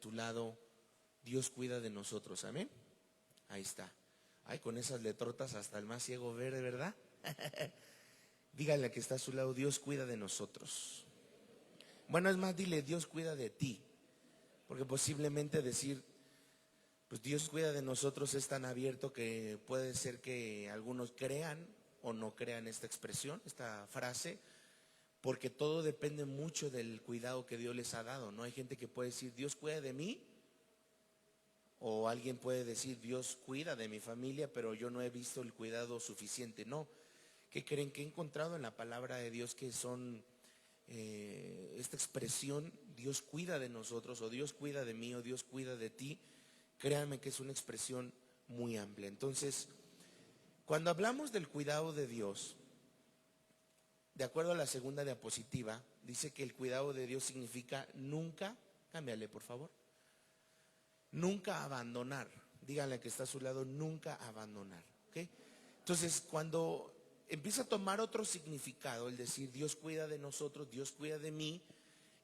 tu lado, Dios cuida de nosotros, amén. Ahí está. Ay, con esas letrotas hasta el más ciego ve, ¿verdad? Dígale que está a su lado, Dios cuida de nosotros. Bueno, es más, dile, Dios cuida de ti. Porque posiblemente decir, pues Dios cuida de nosotros es tan abierto que puede ser que algunos crean o no crean esta expresión, esta frase, porque todo depende mucho del cuidado que Dios les ha dado, ¿no? Hay gente que puede decir, Dios cuida de mí, o alguien puede decir, Dios cuida de mi familia, pero yo no he visto el cuidado suficiente. No, ¿qué creen? Que he encontrado en la palabra de Dios que son esta expresión, Dios cuida de nosotros, o Dios cuida de mí, o Dios cuida de ti. Créanme que es una expresión muy amplia. Entonces, cuando hablamos del cuidado de Dios, de acuerdo a la segunda diapositiva, dice que el cuidado de Dios significa nunca, cámbiale por favor, nunca abandonar. Díganle que está a su lado, nunca abandonar, ¿ok? Entonces, cuando empieza a tomar otro significado, el decir Dios cuida de nosotros, Dios cuida de mí,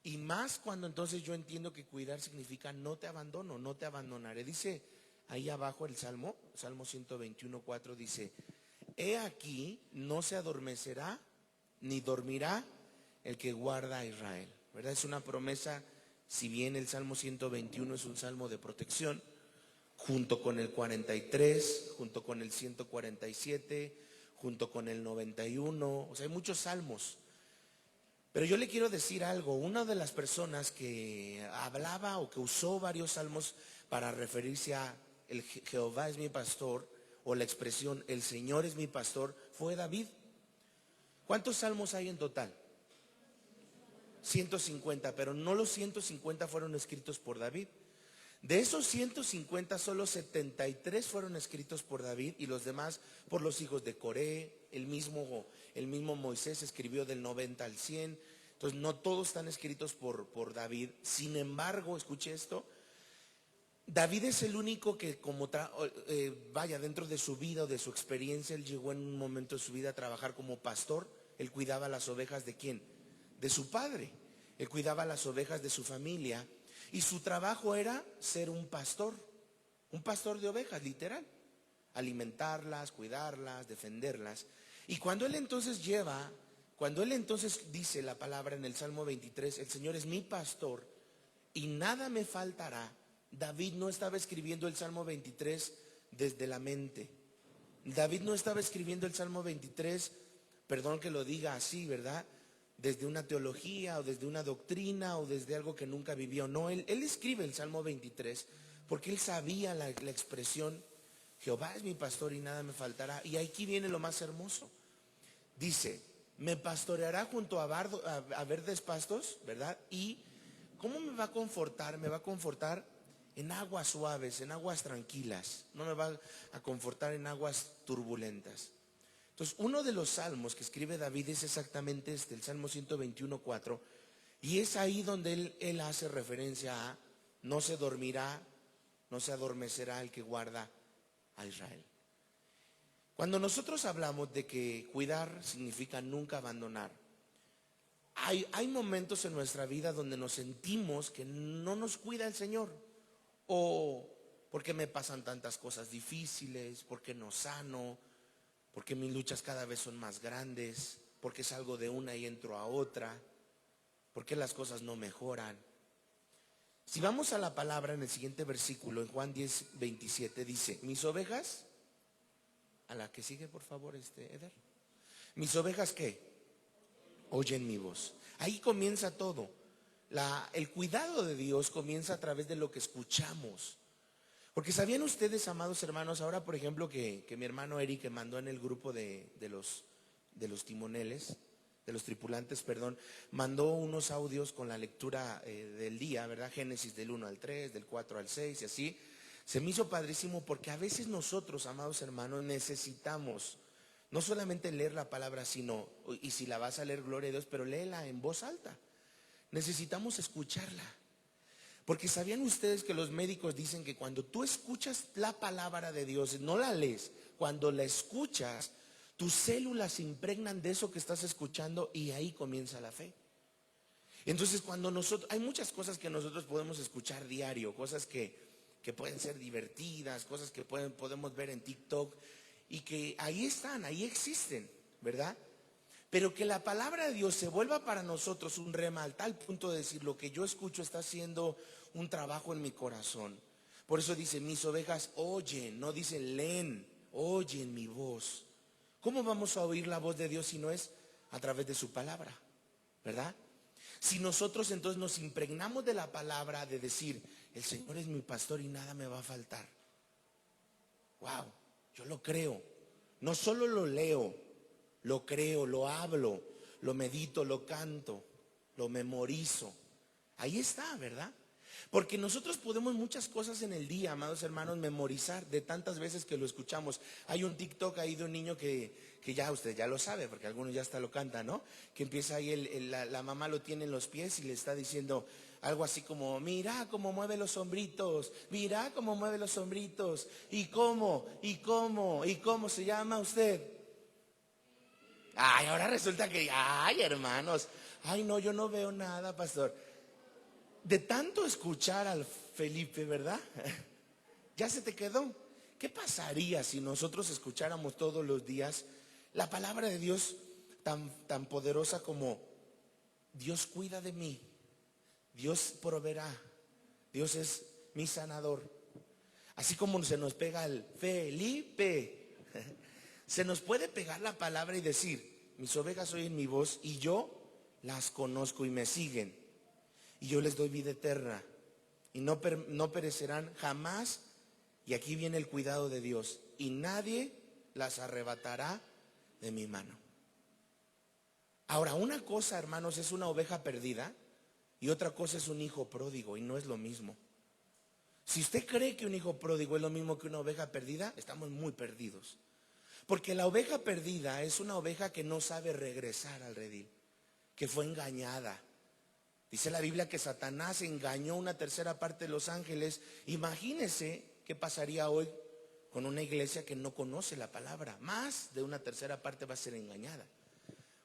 y más cuando entonces yo entiendo que cuidar significa no te abandono, no te abandonaré. Dice ahí abajo el Salmo 121:4, dice, he aquí, no se adormecerá ni dormirá el que guarda a Israel, ¿verdad? Es una promesa. Si bien el Salmo 121 es un salmo de protección, junto con el 43, junto con el 147, junto con el 91, o sea, hay muchos salmos. Pero yo le quiero decir algo, una de las personas que hablaba o que usó varios salmos para referirse a el Jehová es mi pastor, o la expresión el Señor es mi pastor, fue David. ¿Cuántos salmos hay en total? 150, pero no los 150 fueron escritos por David. De esos 150, solo 73 fueron escritos por David y los demás por los hijos de Coré. El mismo Moisés escribió del 90 al 100. Entonces no todos están escritos por David. Sin embargo, escuche esto, David es el único que dentro de su vida o de su experiencia, él llegó en un momento de su vida a trabajar como pastor. Él cuidaba las ovejas ¿de quién? De su padre. Él cuidaba las ovejas de su familia y su trabajo era ser un pastor de ovejas, literal, alimentarlas, cuidarlas, defenderlas. Y cuando él entonces dice la palabra en el Salmo 23, el Señor es mi pastor y nada me faltará. David no estaba escribiendo el Salmo 23 desde la mente. David no estaba escribiendo el Salmo 23, perdón que lo diga así, ¿verdad?, desde una teología o desde una doctrina o desde algo que nunca vivió. No, él escribe el Salmo 23 porque él sabía la expresión Jehová es mi pastor y nada me faltará. Y aquí viene lo más hermoso. Dice, me pastoreará junto a verdes pastos, ¿verdad? Y ¿cómo me va a confortar? Me va a confortar en aguas suaves, en aguas tranquilas. No me va a confortar en aguas turbulentas. Entonces, uno de los salmos que escribe David es exactamente el Salmo 121:4, y es ahí donde él hace referencia a no se dormirá, no se adormecerá el que guarda a Israel. Cuando nosotros hablamos de que cuidar significa nunca abandonar, hay momentos en nuestra vida donde nos sentimos que no nos cuida el Señor, o porque me pasan tantas cosas difíciles, porque no sano, porque mis luchas cada vez son más grandes, porque salgo de una y entro a otra, porque las cosas no mejoran. Si vamos a la palabra en el siguiente versículo, en Juan 10:27, dice, mis ovejas, a la que sigue por favor, Eder, mis ovejas ¿qué? Oyen mi voz. Ahí comienza todo. El cuidado de Dios comienza a través de lo que escuchamos. Porque ¿sabían ustedes, amados hermanos, ahora por ejemplo que mi hermano Eric, que mandó en el grupo de los timoneles, de los tripulantes, perdón, mandó unos audios con la lectura del día, ¿verdad? Génesis del 1 al 3, del 4 al 6 y así. Se me hizo padrísimo porque a veces nosotros, amados hermanos, necesitamos no solamente leer la palabra, sino, y si la vas a leer, gloria a Dios, pero léela en voz alta. Necesitamos escucharla. Porque ¿sabían ustedes que los médicos dicen que cuando tú escuchas la palabra de Dios, no la lees, cuando la escuchas, tus células se impregnan de eso que estás escuchando y ahí comienza la fe? Entonces cuando nosotros, hay muchas cosas que nosotros podemos escuchar diario, cosas que pueden ser divertidas, cosas que podemos ver en TikTok y que ahí están, ahí existen, ¿verdad? Pero que la palabra de Dios se vuelva para nosotros un rema al tal punto de decir: lo que yo escucho está haciendo un trabajo en mi corazón. Por eso dice: mis ovejas oyen, no dicen leen, oyen mi voz. ¿Cómo vamos a oír la voz de Dios si no es a través de su palabra? ¿Verdad? Si nosotros entonces nos impregnamos de la palabra, de decir: el Señor es mi pastor y nada me va a faltar. Wow, yo lo creo. No solo lo leo, lo creo, lo hablo, lo medito, lo canto, lo memorizo. Ahí está, ¿verdad? Porque nosotros podemos muchas cosas en el día, amados hermanos, memorizar de tantas veces que lo escuchamos. Hay un TikTok ahí de un niño que ya usted ya lo sabe, porque algunos ya hasta lo cantan, ¿no? Que empieza ahí, la mamá lo tiene en los pies y le está diciendo algo así como: mira cómo mueve los hombritos, mira cómo mueve los hombritos. ¿Y cómo se llama usted? Ay, ahora resulta que, ay, hermanos, ay, no, yo no veo nada, pastor. De tanto escuchar al Felipe, ¿verdad? Ya se te quedó. ¿Qué pasaría si nosotros escucháramos todos los días la palabra de Dios tan poderosa como: Dios cuida de mí, Dios proveerá, Dios es mi sanador? Así como se nos pega el Felipe, se nos puede pegar la palabra y decir: mis ovejas oyen mi voz y yo las conozco y me siguen, y yo les doy vida eterna y no perecerán jamás. Y aquí viene el cuidado de Dios: y nadie las arrebatará de mi mano. Ahora, una cosa, hermanos, es una oveja perdida y otra cosa es un hijo pródigo, y no es lo mismo. Si usted cree que un hijo pródigo es lo mismo que una oveja perdida, estamos muy perdidos. Porque la oveja perdida es una oveja que no sabe regresar al redil, que fue engañada. Dice la Biblia que Satanás engañó una tercera parte de los ángeles. Imagínese qué pasaría hoy con una iglesia que no conoce la palabra. Más de una tercera parte va a ser engañada.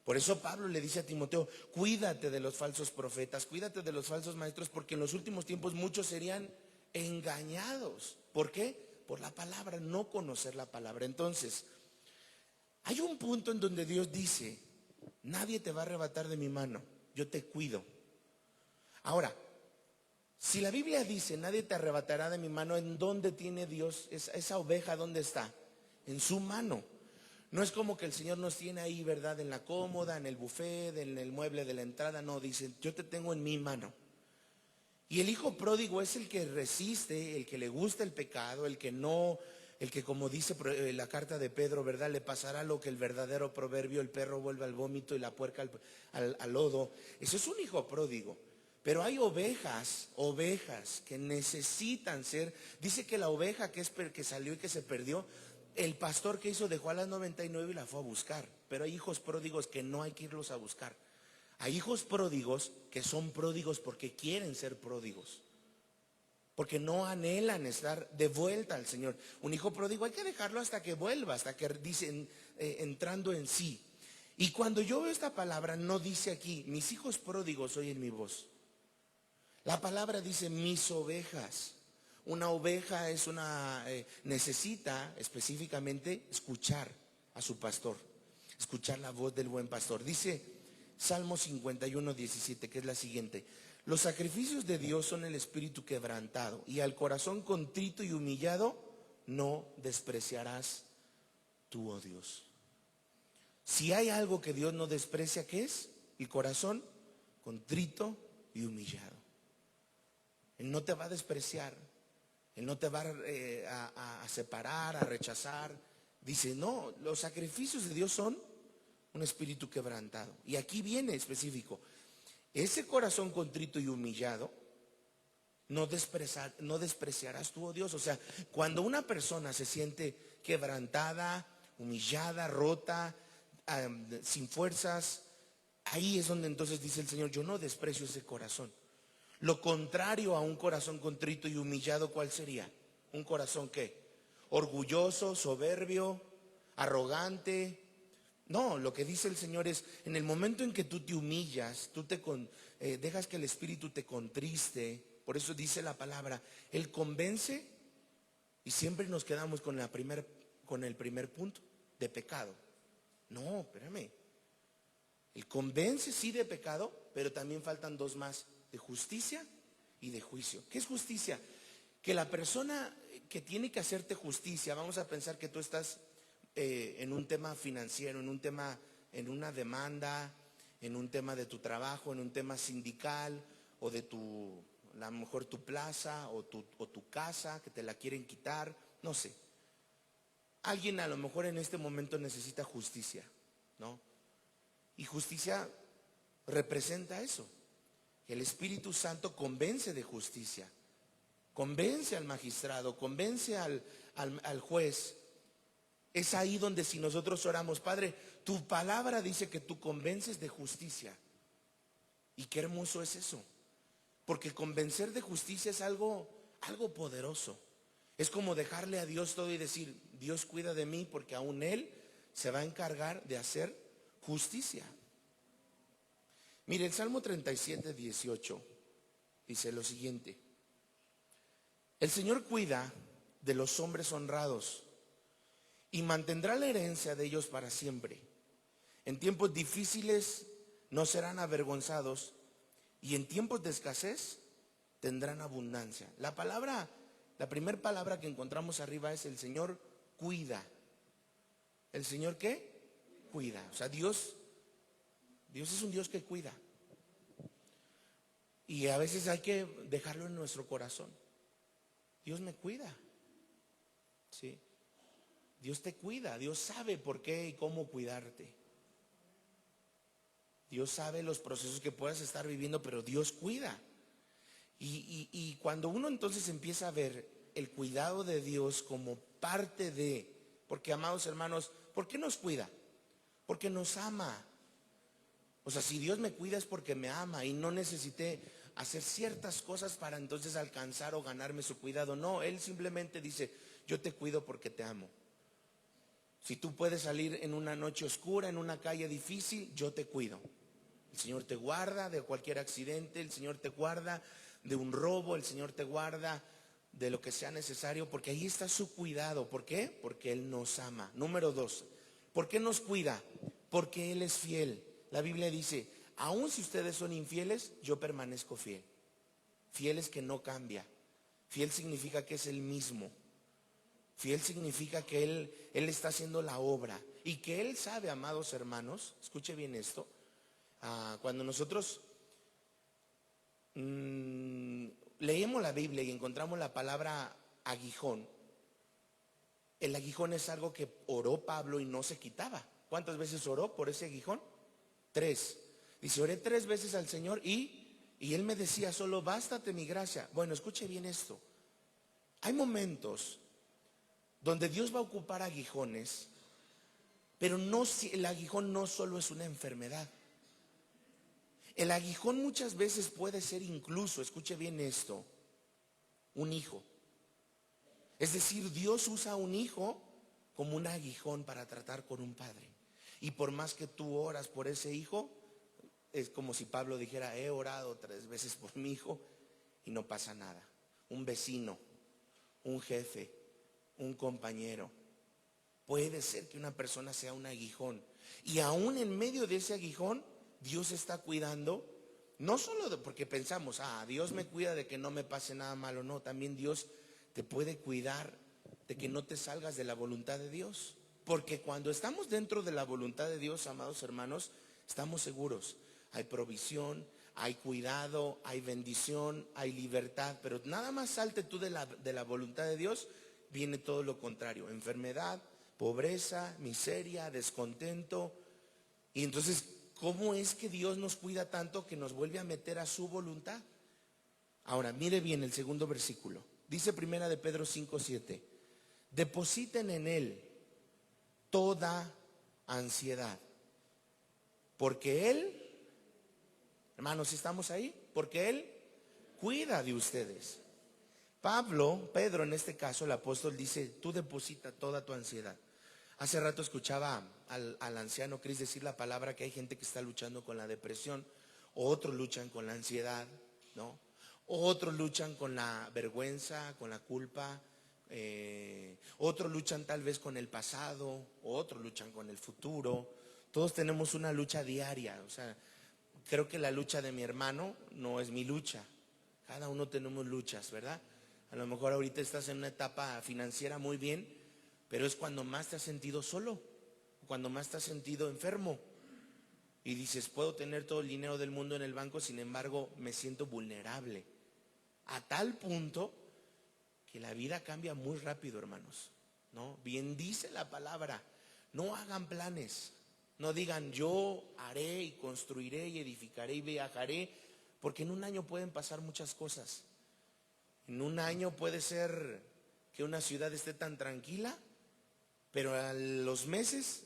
Por eso Pablo le dice a Timoteo: cuídate de los falsos profetas, cuídate de los falsos maestros, porque en los últimos tiempos muchos serían engañados. ¿Por qué? Por la palabra, no conocer la palabra. Entonces, hay un punto en donde Dios dice: nadie te va a arrebatar de mi mano, yo te cuido. Ahora, si la Biblia dice: nadie te arrebatará de mi mano, ¿en dónde tiene Dios esa oveja? ¿Dónde está? En su mano. No es como que el Señor nos tiene ahí, ¿verdad?, en la cómoda, en el buffet, en el mueble de la entrada. No, dice: yo te tengo en mi mano. Y el hijo pródigo es el que resiste, el que le gusta el pecado, el que no, el que, como dice la carta de Pedro, ¿verdad?, le pasará lo que el verdadero proverbio: el perro vuelve al vómito y la puerca al lodo. Eso es un hijo pródigo. Pero hay ovejas que necesitan ser. Dice que la oveja que salió y que se perdió, el pastor que hizo dejó a las 99 y la fue a buscar. Pero hay hijos pródigos que no hay que irlos a buscar. Hay hijos pródigos que son pródigos porque quieren ser pródigos, porque no anhelan estar de vuelta al Señor. Un hijo pródigo hay que dejarlo hasta que vuelva, hasta que dicen entrando en sí. Y cuando yo veo esta palabra, no dice aquí: mis hijos pródigos oyen mi voz. La palabra dice: mis ovejas. Una oveja es necesita específicamente escuchar a su pastor, escuchar la voz del buen pastor. Dice Salmo 51:17, que es la siguiente: los sacrificios de Dios son el espíritu quebrantado, y al corazón contrito y humillado no despreciarás tú, oh Dios. Si hay algo que Dios no desprecia, ¿qué es? El corazón contrito y humillado. Él no te va a despreciar, Él no te va a separar, a rechazar. Dice: no, los sacrificios de Dios son un espíritu quebrantado. Y aquí viene específico: ese corazón contrito y humillado no despreciarás tú, oh Dios. O sea, cuando una persona se siente quebrantada, humillada, rota, sin fuerzas, ahí es donde entonces dice el Señor: yo no desprecio ese corazón. Lo contrario a un corazón contrito y humillado, ¿cuál sería? Un corazón ¿qué? Orgulloso, soberbio, arrogante, No, lo que dice el Señor es, en el momento en que tú te humillas, dejas que el Espíritu te contriste. Por eso dice la palabra, Él convence, y siempre nos quedamos con el primer punto, de pecado. No, espérame. Él convence sí de pecado, pero también faltan dos más, de justicia y de juicio. ¿Qué es justicia? Que la persona que tiene que hacerte justicia, vamos a pensar que tú estás en un tema financiero, en un tema, en una demanda, en un tema de tu trabajo, en un tema sindical, o de a lo mejor tu plaza o tu casa, que te la quieren quitar, no sé. Alguien a lo mejor en este momento necesita justicia, ¿no? Y justicia representa eso. El Espíritu Santo convence de justicia, convence al magistrado, convence al juez. Es ahí donde si nosotros oramos, Padre, tu palabra dice que tú convences de justicia. Y qué hermoso es eso. Porque convencer de justicia es algo poderoso. Es como dejarle a Dios todo y decir, Dios cuida de mí porque aún Él se va a encargar de hacer justicia. Mire, el Salmo 37, 18 dice lo siguiente: el Señor cuida de los hombres honrados y mantendrá la herencia de ellos para siempre. En tiempos difíciles no serán avergonzados, y en tiempos de escasez tendrán abundancia. La primera palabra que encontramos arriba es el Señor cuida. ¿El Señor qué? Cuida. O sea, Dios es un Dios que cuida. Y a veces hay que dejarlo en nuestro corazón. Dios me cuida. ¿Sí? Dios te cuida, Dios sabe por qué y cómo cuidarte. Dios sabe los procesos que puedas estar viviendo, pero Dios cuida. Y cuando uno entonces empieza a ver el cuidado de Dios como parte de, porque amados hermanos, ¿por qué nos cuida? Porque nos ama. O sea, si Dios me cuida es porque me ama y no necesité hacer ciertas cosas para entonces alcanzar o ganarme su cuidado. No, Él simplemente dice, yo te cuido porque te amo. Si tú puedes salir en una noche oscura, en una calle difícil, yo te cuido. El Señor te guarda de cualquier accidente, el Señor te guarda de un robo, el Señor te guarda de lo que sea necesario, porque ahí está su cuidado. ¿Por qué? Porque Él nos ama. Número 2, ¿por qué nos cuida? Porque Él es fiel. La Biblia dice, aun si ustedes son infieles, yo permanezco fiel. Fiel es que no cambia. Fiel significa que es el mismo. Fiel significa que Él está haciendo la obra y que Él sabe, amados hermanos, escuche bien esto, cuando nosotros leemos la Biblia y encontramos la palabra aguijón, el aguijón es algo que oró Pablo y no se quitaba. ¿Cuántas veces oró por ese aguijón? 3. Dice, oré 3 veces al Señor y Él me decía, solo bástate mi gracia. Bueno, escuche bien esto. Hay momentos donde Dios va a ocupar aguijones, pero el aguijón no solo es una enfermedad. El aguijón muchas veces puede ser incluso, escuche bien esto, un hijo. Es decir, Dios usa un hijo como un aguijón para tratar con un padre. Y por más que tú oras por ese hijo, es como si Pablo dijera, he orado 3 veces por mi hijo y no pasa nada. Un vecino, un jefe, un compañero. Puede ser que una persona sea un aguijón. Y aún en medio de ese aguijón, Dios está cuidando. No solo porque pensamos, Dios me cuida de que no me pase nada malo. No, también Dios te puede cuidar de que no te salgas de la voluntad de Dios. Porque cuando estamos dentro de la voluntad de Dios, amados hermanos, estamos seguros. Hay provisión, hay cuidado, hay bendición, hay libertad. Pero nada más salte tú de la voluntad de Dios, viene todo lo contrario: enfermedad, pobreza, miseria, descontento. Y entonces, ¿cómo es que Dios nos cuida tanto que nos vuelve a meter a su voluntad? Ahora, mire bien el segundo versículo. Dice primera de Pedro 5:7. Depositen en Él toda ansiedad, porque Él, hermanos, ¿estamos ahí? Porque Él cuida de ustedes. Pedro en este caso, el apóstol, dice, tú deposita toda tu ansiedad. Hace rato escuchaba al anciano Chris decir la palabra que hay gente que está luchando con la depresión, o otros luchan con la ansiedad, ¿no? O otros luchan con la vergüenza, con la culpa, otros luchan tal vez con el pasado, o otros luchan con el futuro. Todos tenemos una lucha diaria, o sea, creo que la lucha de mi hermano no es mi lucha. Cada uno tenemos luchas, ¿verdad? A lo mejor ahorita estás en una etapa financiera muy bien, pero es cuando más te has sentido solo, cuando más te has sentido enfermo. Y dices, puedo tener todo el dinero del mundo en el banco, sin embargo, me siento vulnerable. A tal punto que la vida cambia muy rápido, hermanos, ¿no? Bien dice la palabra, no hagan planes, no digan yo haré y construiré y edificaré y viajaré, porque en un año pueden pasar muchas cosas. En un año puede ser que una ciudad esté tan tranquila, pero a los meses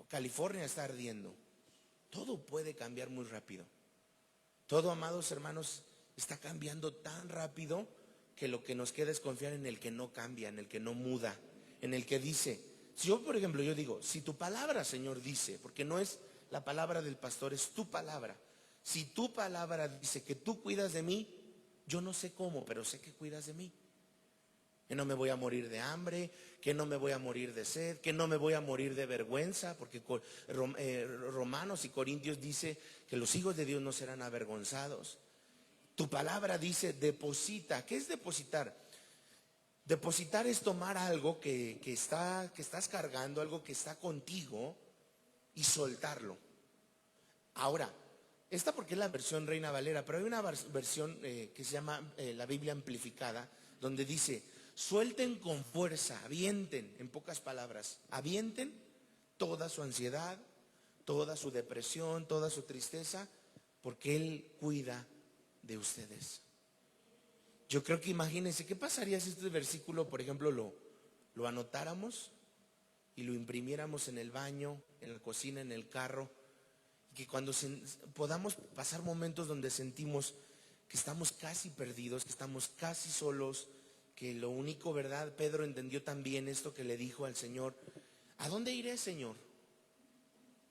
California está ardiendo. Todo puede cambiar muy rápido. Todo, amados hermanos, está cambiando tan rápido que lo que nos queda es confiar en el que no cambia, en el que no muda, en el que dice. Si yo, por ejemplo, yo digo, si tu palabra, Señor, dice, porque no es la palabra del pastor, es tu palabra. Si tu palabra dice que tú cuidas de mí, yo no sé cómo, pero sé que cuidas de mí. Que no me voy a morir de hambre, que no me voy a morir de sed, que no me voy a morir de vergüenza, porque Romanos y Corintios dice que los hijos de Dios no serán avergonzados. Tu palabra dice deposita. ¿Qué es depositar? Depositar es tomar algo que estás cargando, algo que está contigo, y soltarlo. Ahora, esta porque es la versión Reina Valera, pero hay una versión que se llama la Biblia amplificada, donde dice: suelten con fuerza, avienten, en pocas palabras, avienten toda su ansiedad, toda su depresión, toda su tristeza, porque Él cuida de ustedes. Yo creo que imagínense, ¿qué pasaría si este versículo, por ejemplo, lo anotáramos y lo imprimiéramos en el baño, en la cocina, en el carro? Que cuando podamos pasar momentos donde sentimos que estamos casi perdidos, que estamos casi solos, que lo único, ¿verdad? Pedro entendió también esto que le dijo al Señor: ¿a dónde iré, Señor?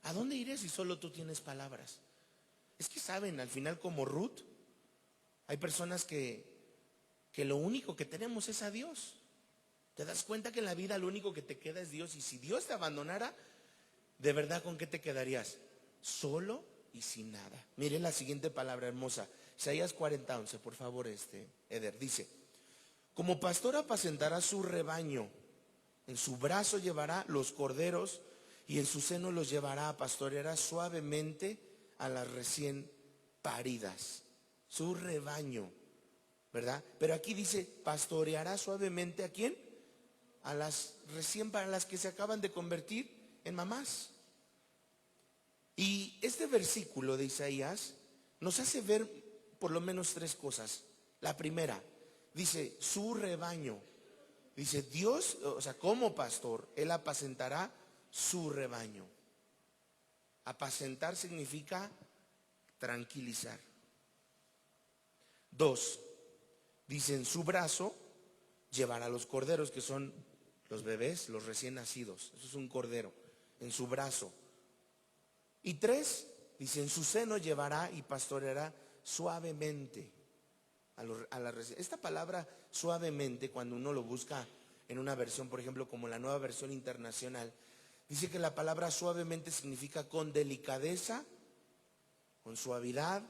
¿A dónde iré si solo tú tienes palabras? Es que saben, al final, como Ruth, hay personas que lo único que tenemos es a Dios. Te das cuenta que en la vida lo único que te queda es Dios, y si Dios te abandonara, de verdad, ¿con qué te quedarías? Solo y sin nada. Mire la siguiente palabra hermosa, Isaías 40:11, por favor, Eder, dice: como pastor apacentará su rebaño, en su brazo llevará los corderos y en su seno los llevará, pastoreará suavemente a las recién paridas. Su rebaño, ¿verdad? Pero aquí dice, pastoreará suavemente ¿a quién? A las recién, para las que se acaban de convertir en mamás. Y este versículo de Isaías nos hace ver por lo menos tres cosas. La primera, dice su rebaño. Dice Dios, o sea, como pastor, Él apacentará su rebaño. Apacentar significa tranquilizar. Dos, dice en su brazo llevará los corderos, que son los bebés, los recién nacidos. Eso es un cordero, en su brazo. Y tres, dice en su seno llevará y pastoreará suavemente a la recién. Esta palabra suavemente, cuando uno lo busca en una versión, por ejemplo, como la Nueva Versión Internacional, dice que la palabra suavemente significa con delicadeza, con suavidad,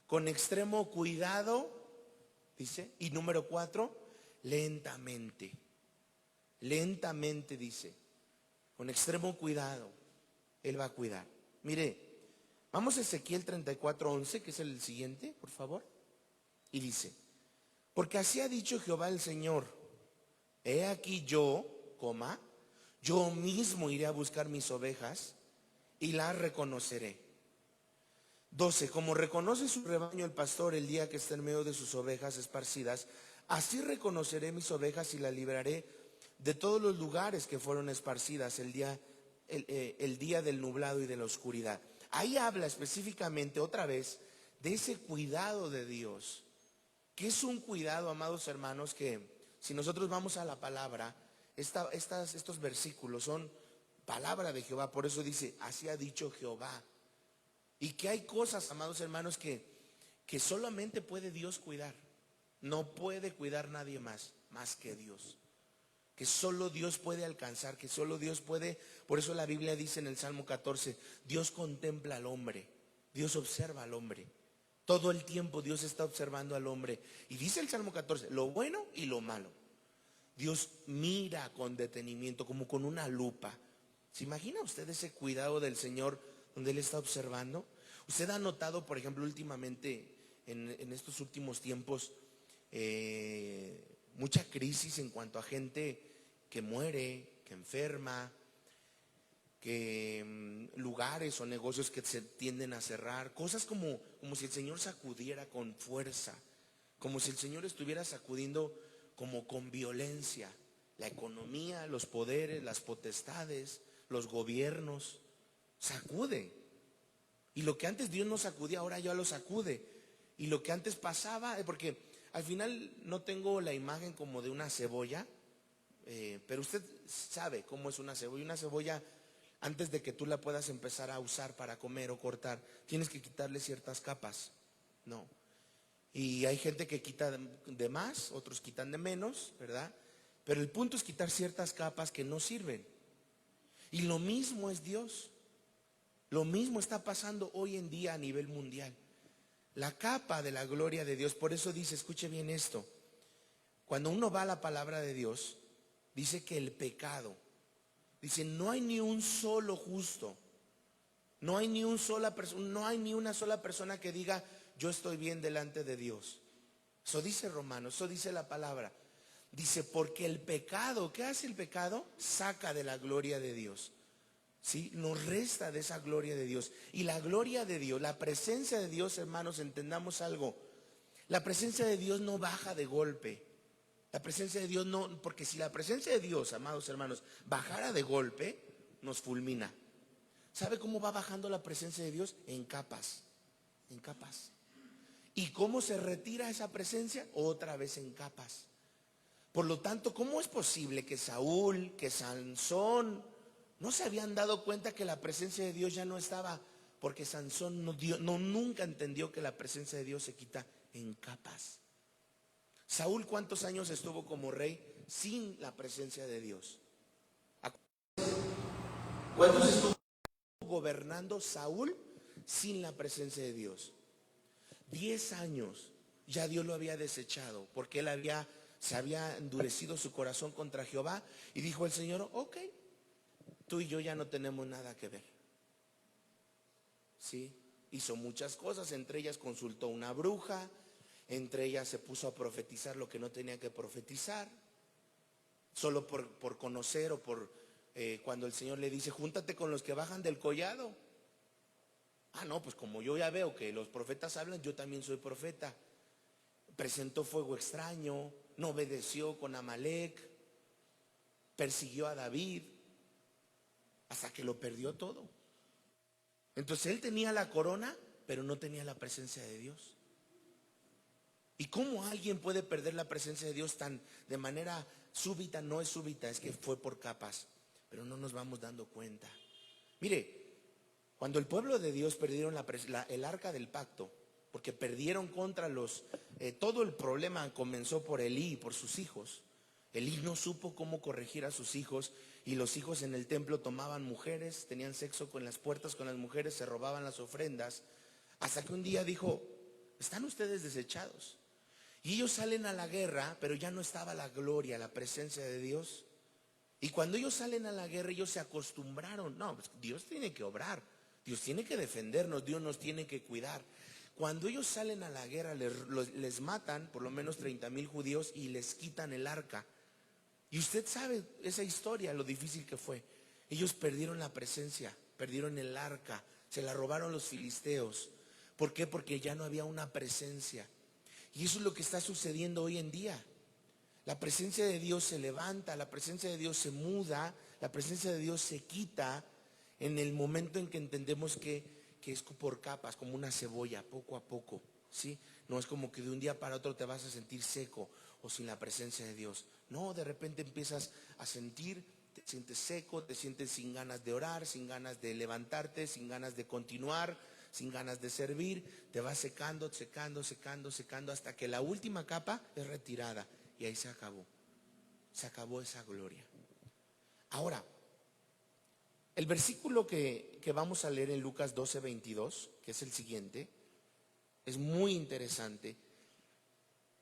con extremo cuidado, dice. Y número 4, lentamente. Lentamente, dice, con extremo cuidado, Él va a cuidar. Mire, vamos a Ezequiel 34:11, que es el siguiente, por favor. Y dice: porque así ha dicho Jehová el Señor, he aquí yo, yo mismo iré a buscar mis ovejas y las reconoceré. 12, como reconoce su rebaño el pastor el día que está en medio de sus ovejas esparcidas, así reconoceré mis ovejas y las libraré de todos los lugares que fueron esparcidas el día del nublado y de la oscuridad. Ahí habla específicamente otra vez de ese cuidado de Dios, que es un cuidado, amados hermanos, que si nosotros vamos a la palabra, estos versículos son palabra de Jehová. Por eso dice, así ha dicho Jehová. Y que hay cosas, amados hermanos, que solamente puede Dios cuidar. No puede cuidar nadie más que Dios. Que solo Dios puede alcanzar, que solo Dios puede. Por eso la Biblia dice en el Salmo 14, Dios contempla al hombre, Dios observa al hombre. Todo el tiempo Dios está observando al hombre. Y dice el Salmo 14, lo bueno y lo malo. Dios mira con detenimiento, como con una lupa. ¿Se imagina usted ese cuidado del Señor donde Él está observando? Usted ha notado, por ejemplo, últimamente, en estos últimos tiempos, mucha crisis en cuanto a gente que muere, que enferma, que lugares o negocios que se tienden a cerrar, cosas como si el Señor sacudiera con fuerza, como si el Señor estuviera sacudiendo como con violencia la economía, los poderes, las potestades, los gobiernos. Sacude. Y lo que antes Dios no sacudía, ahora ya lo sacude. Y lo que antes pasaba, porque al final no tengo la imagen como de una cebolla, pero usted sabe cómo es una cebolla. Una cebolla, antes de que tú la puedas empezar a usar para comer o cortar, tienes que quitarle ciertas capas, ¿no? Y hay gente que quita de más, otros quitan de menos, ¿verdad? Pero el punto es quitar ciertas capas que no sirven. Y lo mismo es Dios. Lo mismo está pasando hoy en día a nivel mundial. La capa de la gloria de Dios. Por eso dice, escuche bien esto. Cuando uno va a la palabra de Dios, dice que el pecado, dice, no hay ni un solo justo. No hay ni una sola persona que diga, yo estoy bien delante de Dios. Eso dice Romanos, eso dice la palabra. Dice, porque el pecado, ¿qué hace el pecado? Saca de la gloria de Dios. ¿Sí? Nos resta de esa gloria de Dios. Y la gloria de Dios, la presencia de Dios, hermanos, entendamos algo. La presencia de Dios no baja de golpe. La presencia de Dios no, porque si la presencia de Dios, amados hermanos, bajara de golpe, nos fulmina. ¿Sabe cómo va bajando la presencia de Dios? En capas, en capas. ¿Y cómo se retira esa presencia? Otra vez en capas. Por lo tanto, ¿cómo es posible que Saúl, que Sansón no se habían dado cuenta que la presencia de Dios ya no estaba? Porque Sansón nunca entendió que la presencia de Dios se quita en capas. Saúl, ¿cuántos años estuvo como rey sin la presencia de Dios? ¿Cuántos estuvo gobernando Saúl sin la presencia de Dios? 10 años. Ya Dios lo había desechado porque se había endurecido su corazón contra Jehová. Y dijo el Señor, ok, tú y yo ya no tenemos nada que ver. Sí, hizo muchas cosas, entre ellas consultó una bruja, entre ellas se puso a profetizar lo que no tenía que profetizar, solo por conocer o cuando el Señor le dice, júntate con los que bajan del collado. Ah, no, pues como yo ya veo que los profetas hablan, yo también soy profeta. Presentó fuego extraño, no obedeció con Amalek, persiguió a David, hasta que lo perdió todo. Entonces él tenía la corona, pero no tenía la presencia de Dios. ¿Y cómo alguien puede perder la presencia de Dios de manera súbita? No es súbita, es que fue por capas, pero no nos vamos dando cuenta. Mire, cuando el pueblo de Dios perdieron el arca del pacto, porque perdieron contra todo el problema comenzó por Elí y por sus hijos. Elí no supo cómo corregir a sus hijos, y los hijos en el templo tomaban mujeres, tenían sexo con las puertas con las mujeres, se robaban las ofrendas, hasta que un día dijo, están ustedes desechados. Y ellos salen a la guerra, pero ya no estaba la gloria, la presencia de Dios. Y cuando ellos salen a la guerra, ellos se acostumbraron. No, pues Dios tiene que obrar, Dios tiene que defendernos, Dios nos tiene que cuidar. Cuando ellos salen a la guerra, les matan por lo menos 30,000 judíos y les quitan el arca. Y usted sabe esa historia, lo difícil que fue. Ellos perdieron la presencia, perdieron el arca, se la robaron los filisteos. ¿Por qué? Porque ya no había una presencia. Y eso es lo que está sucediendo hoy en día. La presencia de Dios se levanta, la presencia de Dios se muda, la presencia de Dios se quita en el momento en que entendemos que es por capas, como una cebolla, poco a poco, ¿sí? No es como que de un día para otro te vas a sentir seco o sin la presencia de Dios. No, de repente empiezas a sentir, te sientes seco, te sientes sin ganas de orar, sin ganas de levantarte, sin ganas de continuar, sin ganas de servir. Te vas secando, secando, secando, secando, hasta que la última capa es retirada y ahí se acabó. Se acabó esa gloria. Ahora, el versículo que vamos a leer en Lucas 12:22, que es el siguiente, es muy interesante,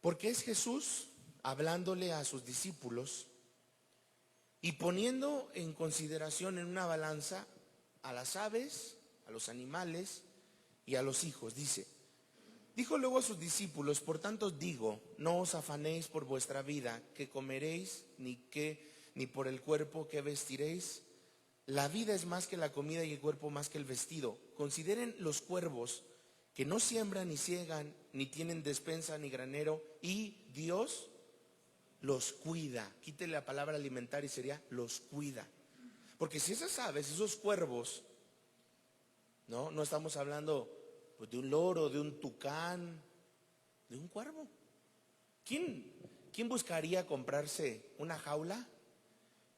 porque es Jesús hablándole a sus discípulos y poniendo en consideración en una balanza a las aves, a los animales y a los hijos. Dijo luego a sus discípulos: por tanto os digo, no os afanéis por vuestra vida, qué comeréis, ni por el cuerpo que vestiréis. La vida es más que la comida y el cuerpo más que el vestido. Consideren los cuervos, que no siembran ni ciegan, ni tienen despensa ni granero, y Dios los cuida. Quítele la palabra alimentar y sería los cuida. Porque si esas aves, esos cuervos, no estamos hablando pues de un loro, de un tucán, de un cuervo. ¿Quién buscaría comprarse una jaula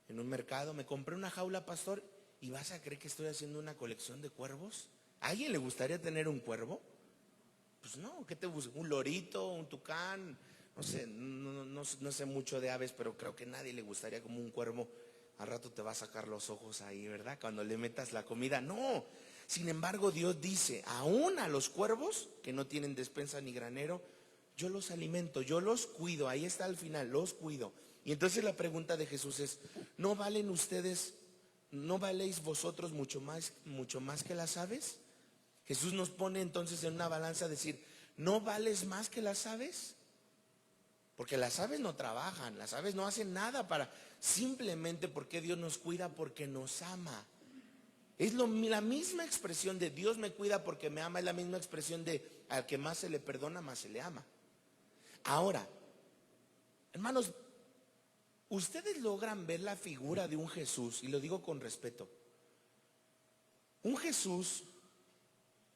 en un mercado? Me compré una jaula, pastor, ¿y vas a creer que estoy haciendo una colección de cuervos? ¿A alguien le gustaría tener un cuervo? Pues no, ¿qué te busca? ¿Un lorito, un tucán? No sé, no sé mucho de aves, pero creo que a nadie le gustaría como un cuervo. Al rato te va a sacar los ojos ahí, ¿verdad? Cuando le metas la comida. No. Sin embargo, Dios dice, aún a los cuervos que no tienen despensa ni granero, yo los alimento, yo los cuido. Ahí está al final, los cuido. Y entonces la pregunta de Jesús es: ¿no valen ustedes, no valéis vosotros mucho más que las aves? Jesús nos pone entonces en una balanza a decir: ¿no vales más que las aves? Porque las aves no trabajan, las aves no hacen nada simplemente porque Dios nos cuida, porque nos ama. Es la misma expresión de Dios me cuida porque me ama, es la misma expresión de al que más se le perdona, más se le ama. Ahora, hermanos, ustedes logran ver la figura de un Jesús, y lo digo con respeto, un Jesús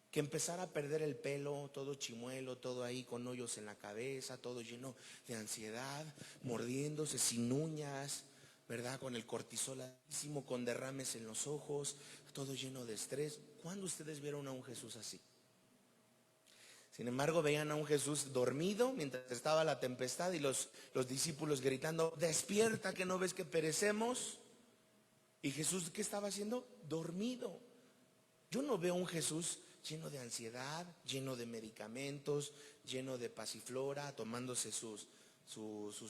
que empezara a perder el pelo, todo chimuelo, todo ahí con hoyos en la cabeza, todo lleno de ansiedad, mordiéndose, sin uñas, ¿verdad? Con el cortisol altísimo, con derrames en los ojos, todo lleno de estrés. ¿Cuándo ustedes vieron a un Jesús así? Sin embargo, veían a un Jesús dormido mientras estaba la tempestad y los discípulos gritando: despierta, que no ves que perecemos. Y Jesús, ¿qué estaba haciendo? Dormido. Yo no veo un Jesús lleno de ansiedad, lleno de medicamentos, lleno de pasiflora, tomándose sus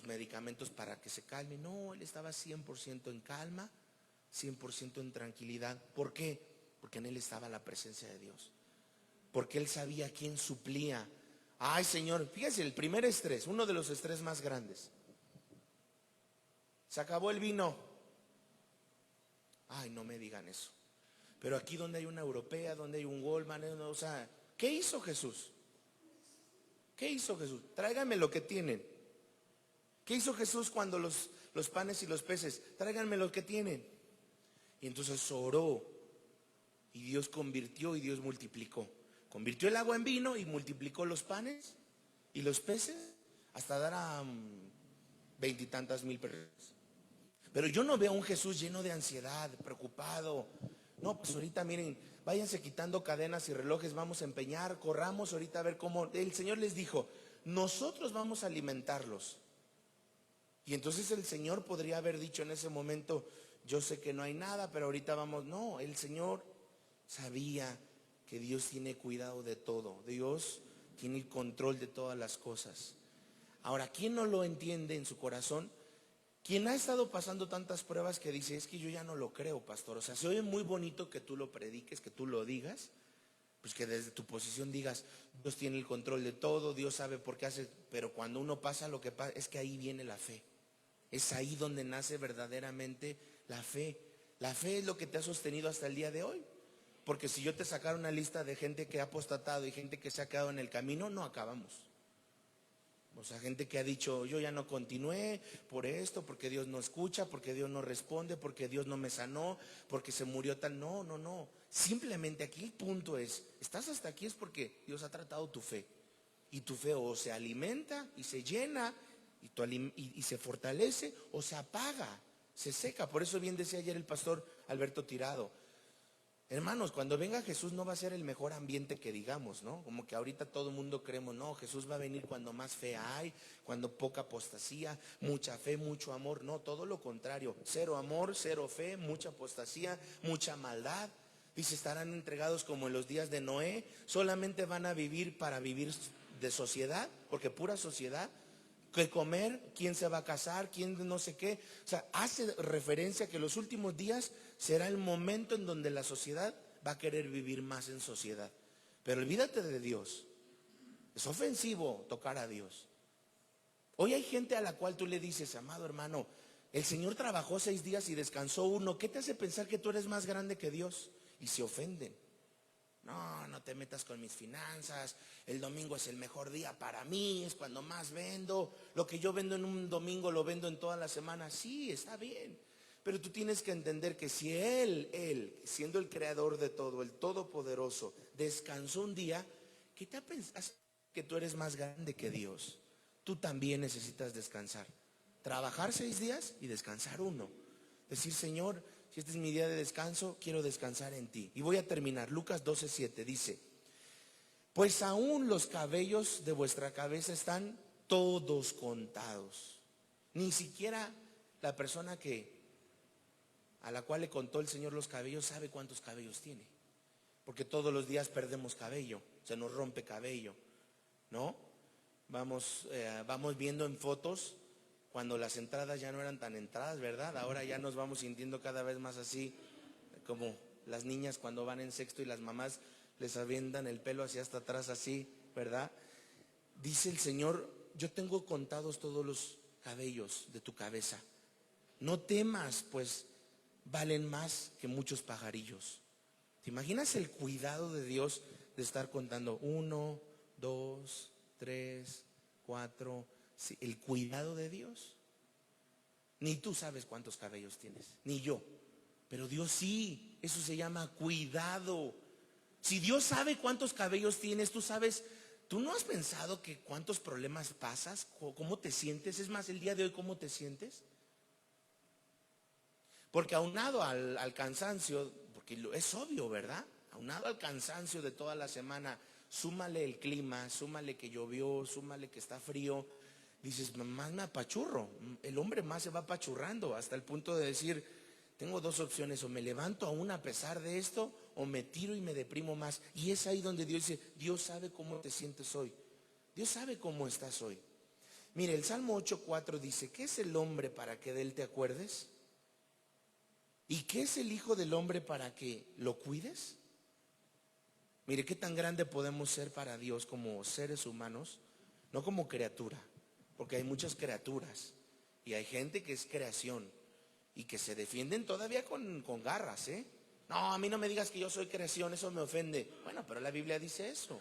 medicamentos para que se calme. No, él estaba 100% en calma, 100% en tranquilidad. ¿Por qué? Porque en él estaba la presencia de Dios. Porque él sabía quién suplía. Ay, Señor, fíjese, el primer estrés, uno de los estrés más grandes. Se acabó el vino. Ay, no me digan eso. Pero aquí donde hay una europea, donde hay un Goldman, o sea, ¿qué hizo Jesús? ¿Qué hizo Jesús? Tráiganme lo que tienen. ¿Qué hizo Jesús cuando los panes y los peces? Tráiganme lo que tienen. Y entonces oró, y Dios convirtió y Dios multiplicó. Convirtió el agua en vino y multiplicó los panes y los peces hasta dar a 20 y tantas mil personas. Pero yo no veo a un Jesús lleno de ansiedad, preocupado. No, pues ahorita miren, váyanse quitando cadenas y relojes, vamos a empeñar, corramos ahorita a ver cómo. El Señor les dijo: nosotros vamos a alimentarlos. Y entonces el Señor podría haber dicho en ese momento: yo sé que no hay nada, pero ahorita vamos. No, el Señor sabía que Dios tiene cuidado de todo. Dios tiene el control de todas las cosas. Ahora, ¿quién no lo entiende en su corazón? Quien ha estado pasando tantas pruebas que dice: es que yo ya no lo creo, pastor. O sea, se oye muy bonito que tú lo prediques, que tú lo digas, pues que desde tu posición digas: Dios tiene el control de todo, Dios sabe por qué hace. Pero cuando uno pasa lo que pasa, es que ahí viene la fe. Es ahí donde nace verdaderamente la fe. La fe es lo que te ha sostenido hasta el día de hoy. Porque si yo te sacara una lista de gente que ha apostatado y gente que se ha quedado en el camino, no acabamos. O sea, gente que ha dicho: yo ya no continué por esto, porque Dios no escucha, porque Dios no responde, porque Dios no me sanó, porque se murió tal. No. Simplemente aquí el punto es: estás hasta aquí es porque Dios ha tratado tu fe. Y tu fe o se alimenta y se llena y se fortalece o se apaga, se seca. Por eso bien decía ayer el pastor Alberto Tirado, hermanos, cuando venga Jesús no va a ser el mejor ambiente que digamos, ¿no? Como que ahorita todo el mundo creemos, no, Jesús va a venir cuando más fe hay, cuando poca apostasía, mucha fe, mucho amor. No, todo lo contrario, cero amor, cero fe, mucha apostasía, mucha maldad. Dice, estarán entregados como en los días de Noé, solamente van a vivir para vivir de sociedad, porque pura sociedad. ¿Qué comer? ¿Quién se va a casar? ¿Quién no sé qué? O sea, hace referencia a que los últimos días será el momento en donde la sociedad va a querer vivir más en sociedad. Pero olvídate de Dios. Es ofensivo tocar a Dios. Hoy hay gente a la cual tú le dices, amado hermano, el Señor trabajó 6 días y descansó 1. ¿Qué te hace pensar que tú eres más grande que Dios? Y se ofenden. No, no te metas con mis finanzas. El domingo es el mejor día para mí, es cuando más vendo. Lo que yo vendo en un domingo lo vendo en toda la semana. Sí, está bien. Pero tú tienes que entender que si Él, siendo el creador de todo, el todopoderoso, descansó un día, ¿qué te pensás que tú eres más grande que Dios? Tú también necesitas descansar. Trabajar 6 días y descansar 1. Decir, Señor, si este es mi día de descanso, quiero descansar en ti. Y voy a terminar. Lucas 12:7 dice, pues aún los cabellos de vuestra cabeza están todos contados. Ni siquiera la persona a la cual le contó el Señor los cabellos sabe cuántos cabellos tiene. Porque todos los días perdemos cabello, se nos rompe cabello, ¿no? Vamos viendo en fotos cuando las entradas ya no eran tan entradas, ¿verdad? Ahora ya nos vamos sintiendo cada vez más así, como las niñas cuando van en sexto y las mamás les avientan el pelo hacia hasta atrás así, ¿verdad? Dice el Señor, yo tengo contados todos los cabellos de tu cabeza. No temas, pues valen más que muchos pajarillos. ¿Te imaginas el cuidado de Dios de estar contando 1, 2, 3, 4? Sí, el cuidado de Dios. Ni tú sabes cuántos cabellos tienes, ni yo. Pero Dios sí, eso se llama cuidado. Si Dios sabe cuántos cabellos tienes, tú sabes, tú no has pensado que cuántos problemas pasas, cómo te sientes. Es más, el día de hoy, ¿cómo te sientes? Porque aunado al cansancio, porque es obvio, ¿verdad? Aunado al cansancio de toda la semana, súmale el clima, súmale que llovió, súmale que está frío. Dices, más me apachurro. El hombre más se va apachurrando hasta el punto de decir, tengo 2 opciones, o me levanto aún a pesar de esto, o me tiro y me deprimo más. Y es ahí donde Dios dice, Dios sabe cómo te sientes hoy. Dios sabe cómo estás hoy. Mire, el Salmo 8:4 dice, ¿qué es el hombre para que de él te acuerdes? ¿Y qué es el Hijo del Hombre para que lo cuides? Mire, qué tan grande podemos ser para Dios como seres humanos, no como criatura, porque hay muchas criaturas y hay gente que es creación y que se defienden todavía con garras, ¿eh? No, a mí no me digas que yo soy creación, eso me ofende. Bueno, pero la Biblia dice eso.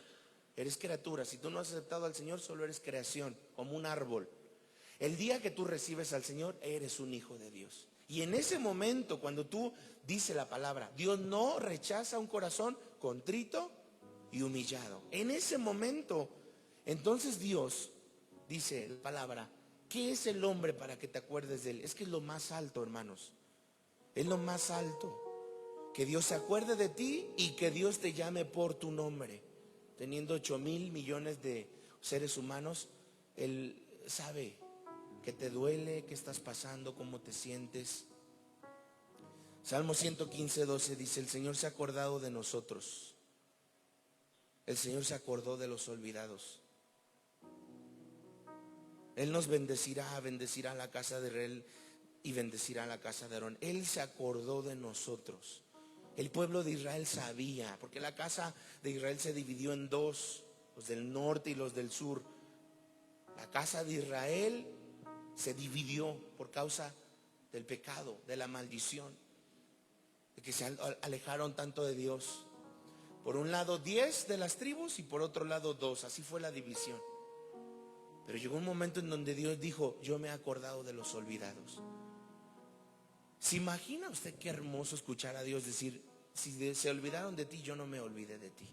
Eres criatura, si tú no has aceptado al Señor, solo eres creación, como un árbol. El día que tú recibes al Señor, eres un hijo de Dios. Y en ese momento, cuando tú dices la palabra, Dios no rechaza un corazón contrito y humillado. En ese momento, entonces Dios dice la palabra, ¿qué es el hombre para que te acuerdes de él? Es que es lo más alto, hermanos. Es lo más alto. Que Dios se acuerde de ti y que Dios te llame por tu nombre. Teniendo 8,000 millones de seres humanos, Él sabe que te duele, qué estás pasando, cómo te sientes. Salmo 115:12 dice, el Señor se ha acordado de nosotros. El Señor se acordó de los olvidados. Él nos bendecirá a la casa de Israel y bendecirá a la casa de Aarón. Él se acordó de nosotros. El pueblo de Israel sabía, porque la casa de Israel se dividió en 2, los del norte y los del sur. La casa de Israel se dividió por causa del pecado, de la maldición, de que se alejaron tanto de Dios. Por un lado 10 de las tribus y por otro lado 2, así fue la división. Pero llegó un momento en donde Dios dijo, yo me he acordado de los olvidados. ¿Se imagina usted qué hermoso escuchar a Dios decir, si se olvidaron de ti, yo no me olvidé de ti?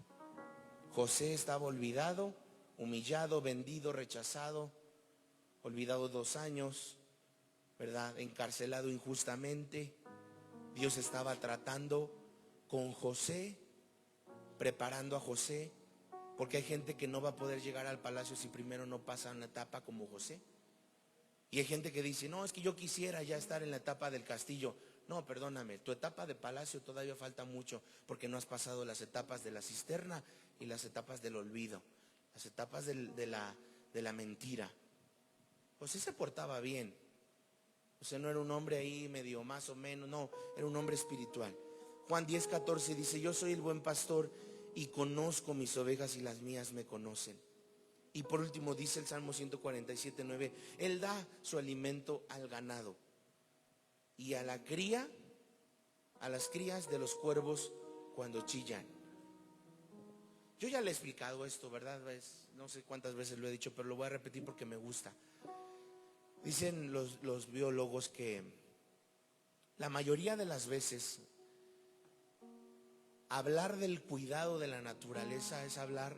José estaba olvidado, humillado, vendido, rechazado. olvidado 2 años, ¿verdad? Encarcelado injustamente. Dios estaba tratando con José, preparando a José, porque hay gente que no va a poder llegar al palacio si primero no pasa una etapa como José. Y hay gente que dice, no, es que yo quisiera ya estar en la etapa del castillo. No, perdóname, tu etapa de palacio todavía falta mucho, porque no has pasado las etapas de la cisterna y las etapas del olvido, las etapas de la mentira. José se portaba bien. José no era un hombre ahí medio más o menos, no, era un hombre espiritual. Juan 10:14 dice, yo soy el buen pastor y conozco mis ovejas y las mías me conocen. Y por último dice el Salmo 147:9, Él da su alimento al ganado y a la cría, a las crías de los cuervos cuando chillan. Yo ya le he explicado esto, ¿verdad? No sé cuántas veces lo he dicho, pero lo voy a repetir porque me gusta. Dicen los biólogos que la mayoría de las veces hablar del cuidado de la naturaleza es hablar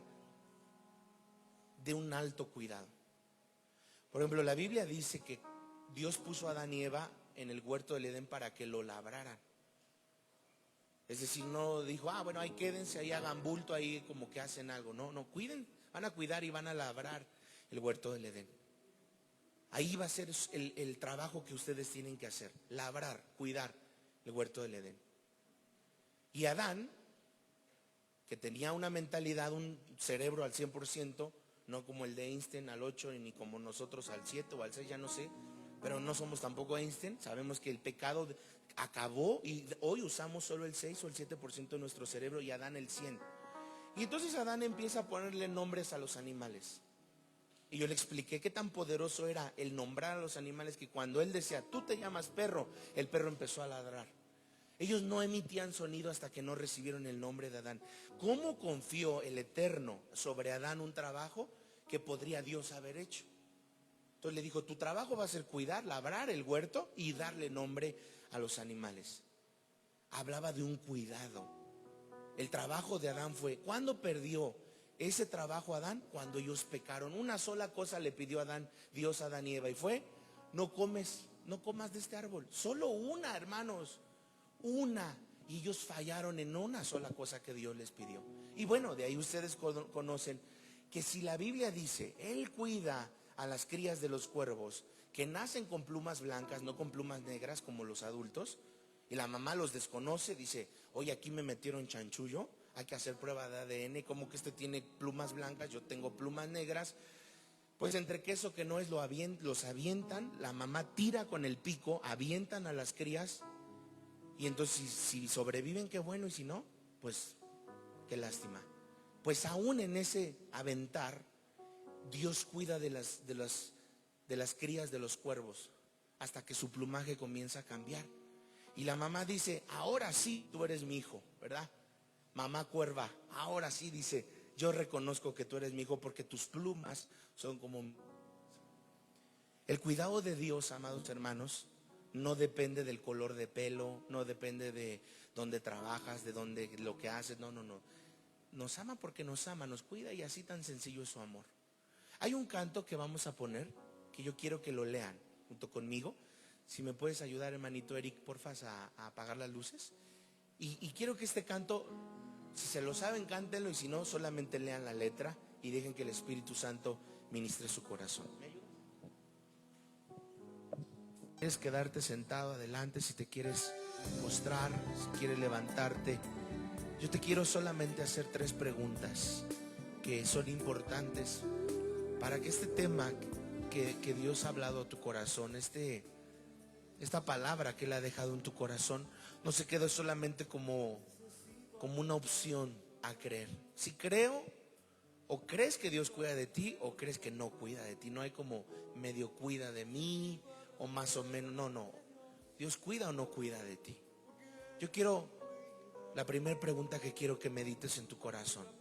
de un alto cuidado. Por ejemplo, la Biblia dice que Dios puso a Adán y Eva en el huerto del Edén para que lo labraran. Es decir, no dijo, bueno, ahí quédense, ahí hagan bulto, ahí como que hacen algo. No, cuiden, van a cuidar y van a labrar el huerto del Edén. Ahí va a ser el trabajo que ustedes tienen que hacer, labrar, cuidar el huerto del Edén. Y Adán, que tenía una mentalidad, un cerebro al 100%, no como el de Einstein al 8, ni como nosotros al 7 o al 6, ya no sé, pero no somos tampoco Einstein. Sabemos que el pecado acabó y hoy usamos solo el 6 o el 7% de nuestro cerebro y Adán el 100. Y entonces Adán empieza a ponerle nombres a los animales. Y yo le expliqué qué tan poderoso era el nombrar a los animales, que cuando él decía, tú te llamas perro, el perro empezó a ladrar. Ellos no emitían sonido hasta que no recibieron el nombre de Adán. ¿Cómo confió el Eterno sobre Adán un trabajo que podría Dios haber hecho? Entonces le dijo, tu trabajo va a ser cuidar, labrar el huerto y darle nombre a los animales. Hablaba de un cuidado. El trabajo de Adán fue, ¿cuándo perdió ese trabajo Adán? Cuando ellos pecaron. Una sola cosa le pidió a Adán, Dios a Adán y Eva, y fue, no comas de este árbol. Solo una, hermanos, una. Y ellos fallaron en una sola cosa que Dios les pidió. Y bueno, de ahí ustedes conocen que si la Biblia dice, Él cuida a las crías de los cuervos que nacen con plumas blancas, no con plumas negras como los adultos, y la mamá los desconoce, dice, oye, aquí me metieron chanchullo, hay que hacer prueba de ADN, como que este tiene plumas blancas, yo tengo plumas negras. Pues entre que eso que no es, los avientan, la mamá tira con el pico, avientan a las crías, y entonces si sobreviven, qué bueno, y si no, pues qué lástima. Pues aún en ese aventar, Dios cuida de las crías de los cuervos hasta que su plumaje comienza a cambiar. Y la mamá dice, ahora sí, tú eres mi hijo, ¿verdad? Mamá cuerva, ahora sí, dice, yo reconozco que tú eres mi hijo porque tus plumas son como... El cuidado de Dios, amados hermanos, no depende del color de pelo, no depende de dónde trabajas, de dónde lo que haces, no. Nos ama porque nos ama, nos cuida y así tan sencillo es su amor. Hay un canto que vamos a poner, que yo quiero que lo lean junto conmigo. Si me puedes ayudar, hermanito Eric, porfa, a apagar las luces. Y quiero que este canto, si se lo saben, cántenlo, y si no, solamente lean la letra y dejen que el Espíritu Santo ministre su corazón. ¿Me ayudas? Quieres quedarte sentado adelante, si te quieres mostrar, si quieres levantarte, yo te quiero solamente hacer 3 preguntas que son importantes para que este tema que Dios ha hablado a tu corazón, esta palabra que Él ha dejado en tu corazón, no se quede solamente como una opción a creer. Si creo, o crees que Dios cuida de ti, o crees que no cuida de ti. No hay como medio cuida de mí, o más o menos, no. Dios cuida o no cuida de ti. La primera pregunta que quiero que medites en tu corazón: